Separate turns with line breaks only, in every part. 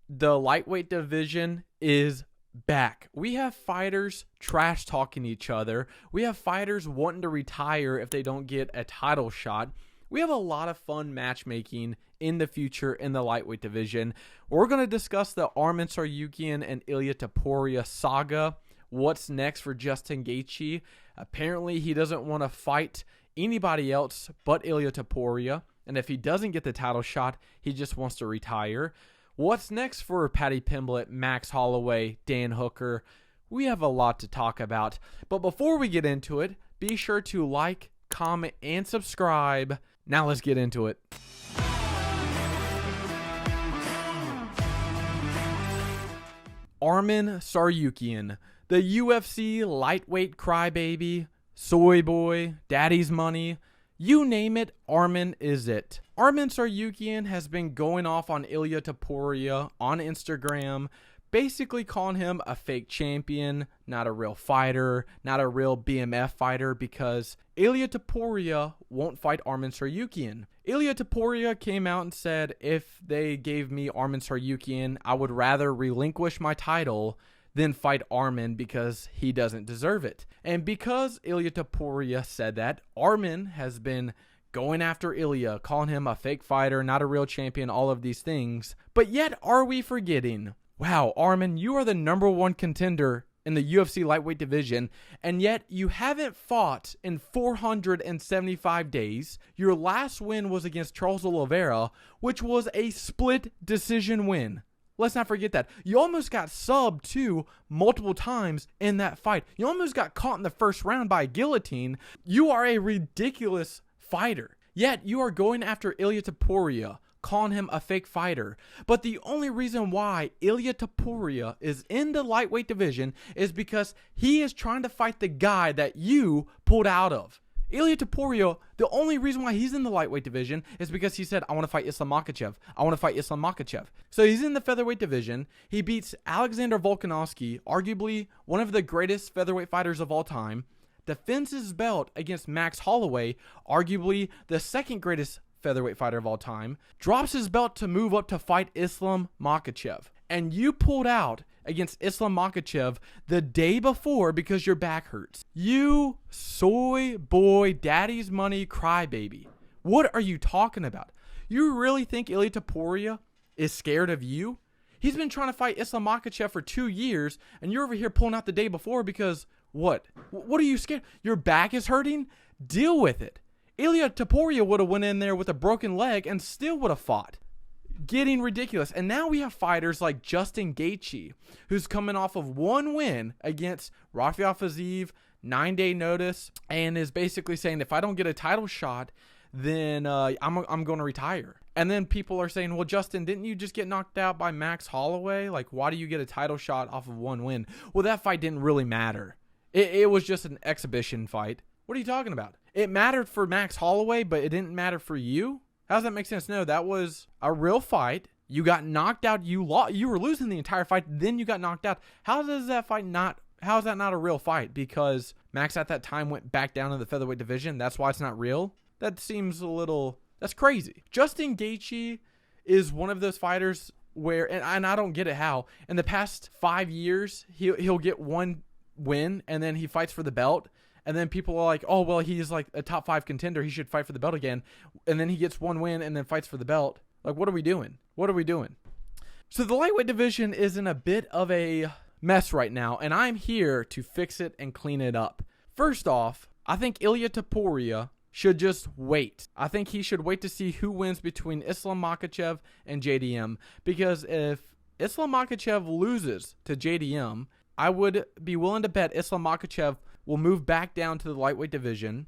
the lightweight division is back. We have fighters trash talking each other. We have fighters wanting to retire if they don't get a title shot. We have a lot of fun matchmaking in the future in the lightweight division. We're going to discuss the Arman Tsarukyan and Ilia Topuria saga. What's next for Justin Gaethje? Apparently, he doesn't want to fight anybody else but Ilia Topuria. And if he doesn't get the title shot, he just wants to retire. What's next for Paddy Pimblett, Max Holloway, Dan Hooker? We have a lot to talk about. But before we get into it, be sure to like, comment, and subscribe. Now let's get into it. Arman Tsarukyan, the UFC lightweight crybaby, soy boy, daddy's money, you name it, Arman is it. Arman Tsarukyan has been going off on Ilia Topuria on Instagram, basically calling him a fake champion, not a real fighter, not a real BMF fighter, because Ilia Topuria won't fight Arman Tsarukyan. Ilia Topuria came out and said, if they gave me Arman Tsarukyan, I would rather relinquish my title than fight Arman because he doesn't deserve it. And because Ilia Topuria said that, Arman has been going after Ilia, calling him a fake fighter, not a real champion, all of these things. But yet, are we forgetting? Wow, Arman, you are the #1 contender in the UFC lightweight division, and yet you haven't fought in 475 days. Your last win was against Charles Oliveira, which was a split decision win. Let's not forget that. You almost got subbed too multiple times in that fight. You almost got caught in the first round by a guillotine. You are a ridiculous fighter. Yet you are going after Ilia Topuria, calling him a fake fighter. But the only reason why Ilia Topuria is in the lightweight division is because he is trying to fight the guy that you pulled out of. Ilia Topuria, the only reason why he's in the lightweight division is because he said, I want to fight Islam Makhachev. I want to fight Islam Makhachev. So he's in the featherweight division. He beats Alexander Volkanovski, arguably one of the greatest featherweight fighters of all time, defends his belt against Max Holloway, arguably the second greatest featherweight fighter of all time, drops his belt to move up to fight Islam Makhachev. And you pulled out against Islam Makhachev the day before because your back hurts. You soy boy, daddy's money crybaby. What are you talking about? You really think Ilia Topuria is scared of you? He's been trying to fight Islam Makhachev for 2 years, and you're over here pulling out the day before because what? What are you scared? Your back is hurting? Deal with it. Ilia Topuria would have went in there with a broken leg and still would have fought. Getting ridiculous. And now we have fighters like Justin Gaethje, who's coming off of one win against Rafael Fiziev, 9-day notice, and is basically saying, if I don't get a title shot, then I'm going to retire. And then people are saying, well, Justin, didn't you just get knocked out by Max Holloway? Like, why do you get a title shot off of one win? Well, that fight didn't really matter. It was just an exhibition fight. What are you talking about? It mattered for Max Holloway, but it didn't matter for you? How does that make sense? No, that was a real fight. You got knocked out. You were losing the entire fight. Then you got knocked out. How is that not a real fight? Because Max at that time went back down to the featherweight division. That's why it's not real. That seems that's crazy. Justin Gaethje is one of those fighters where, and I don't get it how, in the past 5 years, he'll get one win and then he fights for the belt. And then people are like, oh, well, he's like a top 5 contender. He should fight for the belt again. And then he gets one win and then fights for the belt. Like, what are we doing? What are we doing? So the lightweight division is in a bit of a mess right now, and I'm here to fix it and clean it up. First off, I think Ilia Topuria should just wait. I think he should wait to see who wins between Islam Makhachev and JDM. Because if Islam Makhachev loses to JDM, I would be willing to bet Islam Makhachev will move back down to the lightweight division,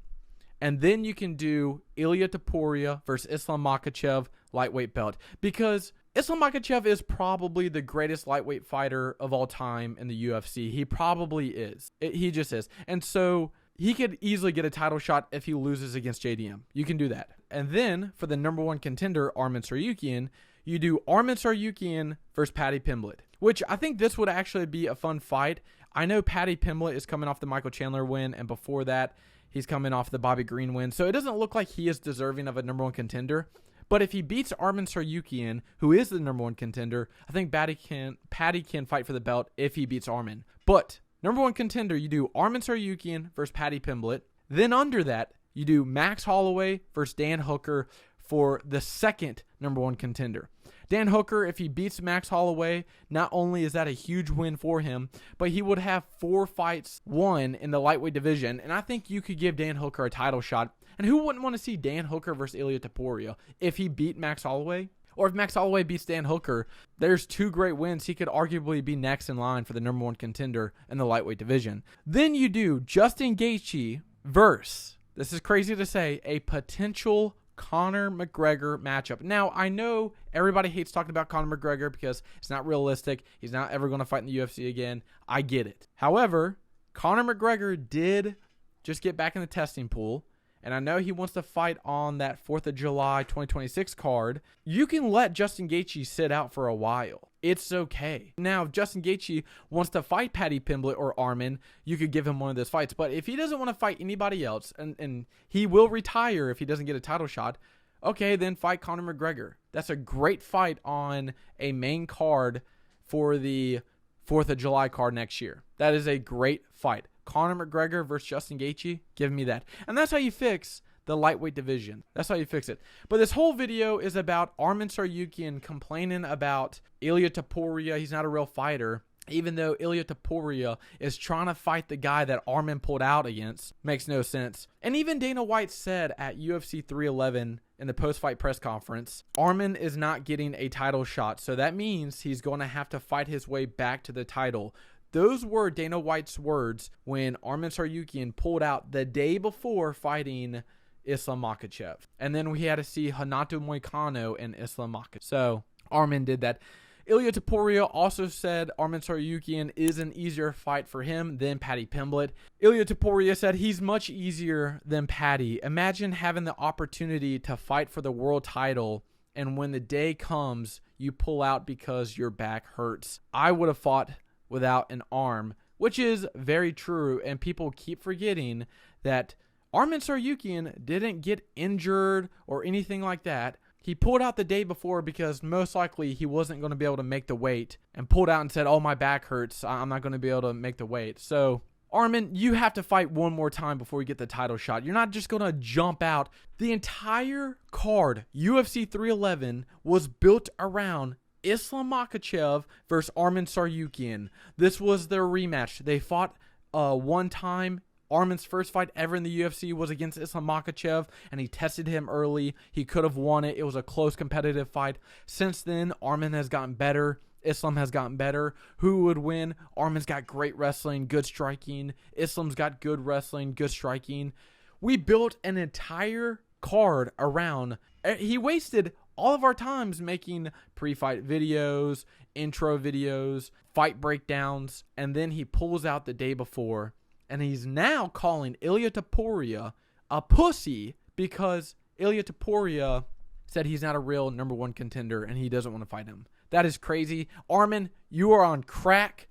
and then you can do Ilia Topuria versus Islam Makhachev lightweight belt, because Islam Makhachev is probably the greatest lightweight fighter of all time in the UFC. He probably is. He just is. And so he could easily get a title shot if he loses against JDM. You can do that. And then for the #1 contender, Arman Tsarukyan, you do Arman Tsarukyan versus Paddy Pimblett, which I think this would actually be a fun fight. I know Paddy Pimblett is coming off the Michael Chandler win, and before that, he's coming off the Bobby Green win. So it doesn't look like he is deserving of a #1 contender. But if he beats Arman Tsarukyan, who is the number 1 contender, I think Paddy can fight for the belt if he beats Arman. But number 1 contender, you do Arman Tsarukyan versus Paddy Pimblett. Then under that, you do Max Holloway versus Dan Hooker for the second number 1 contender. Dan Hooker, if he beats Max Holloway, not only is that a huge win for him, but he would have 4 fights won in the lightweight division, and I think you could give Dan Hooker a title shot. And who wouldn't want to see Dan Hooker versus Ilia Topuria if he beat Max Holloway? Or if Max Holloway beats Dan Hooker, there's 2 great wins. He could arguably be next in line for the number 1 contender in the lightweight division. Then you do Justin Gaethje versus, this is crazy to say, a potential Conor McGregor matchup. Now, I know everybody hates talking about Conor McGregor because it's not realistic. He's not ever going to fight in the UFC again. I get it. However, Conor McGregor did just get back in the testing pool, and I know he wants to fight on that 4th of July 2026 card. You can let Justin Gaethje sit out for a while. It's okay. Now, if Justin Gaethje wants to fight Paddy Pimblett or Arman, you could give him one of those fights. But if he doesn't want to fight anybody else, and he will retire if he doesn't get a title shot, okay, then fight Conor McGregor. That's a great fight on a main card for the 4th of July card next year. That is a great fight. Conor McGregor versus Justin Gaethje, give me that. And that's how you fix the lightweight division. That's how you fix it. But this whole video is about Arman Tsarukyan complaining about Ilia Topuria. He's not a real fighter, even though Ilia Topuria is trying to fight the guy that Arman pulled out against. Makes no sense. And even Dana White said at UFC 311 in the post-fight press conference, Arman is not getting a title shot. So that means he's going to have to fight his way back to the title. Those were Dana White's words when Arman Tsarukyan pulled out the day before fighting Islam Makhachev. And then we had to see Renato Moicano and Islam Makhachev. So Arman did that. Ilia Topuria also said Arman Tsarukyan is an easier fight for him than Paddy Pimblett. Ilia Topuria said he's much easier than Paddy. Imagine having the opportunity to fight for the world title, and when the day comes, you pull out because your back hurts. I would have fought without an arm, which is very true, and people keep forgetting that Arman Tsarukyan didn't get injured or anything like that. He pulled out the day before because most likely he wasn't going to be able to make the weight, and pulled out and said, oh, my back hurts, I'm not going to be able to make the weight. So Arman, you have to fight one more time before you get the title shot. You're not just going to jump out. The entire card, UFC 311, was built around Islam Makhachev versus Arman Tsarukyan. This was their rematch. They fought one time. Arman's first fight ever in the UFC was against Islam Makhachev, and he tested him early. He could have won it. It was a close competitive fight. Since then, Arman has gotten better. Islam has gotten better. Who would win? Arman's got great wrestling, good striking. Islam's got good wrestling, good striking. We built an entire card around. He wasted all of our times making pre-fight videos, intro videos, fight breakdowns, and then he pulls out the day before, and he's now calling Ilia Topuria a pussy because Ilia Topuria said he's not a real number 1 contender and he doesn't want to fight him. That is crazy. Arman, you are on crack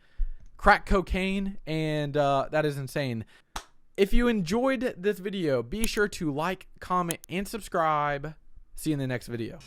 cocaine, and that is insane. If you enjoyed this video, be sure to like, comment, and subscribe. See you in the next video.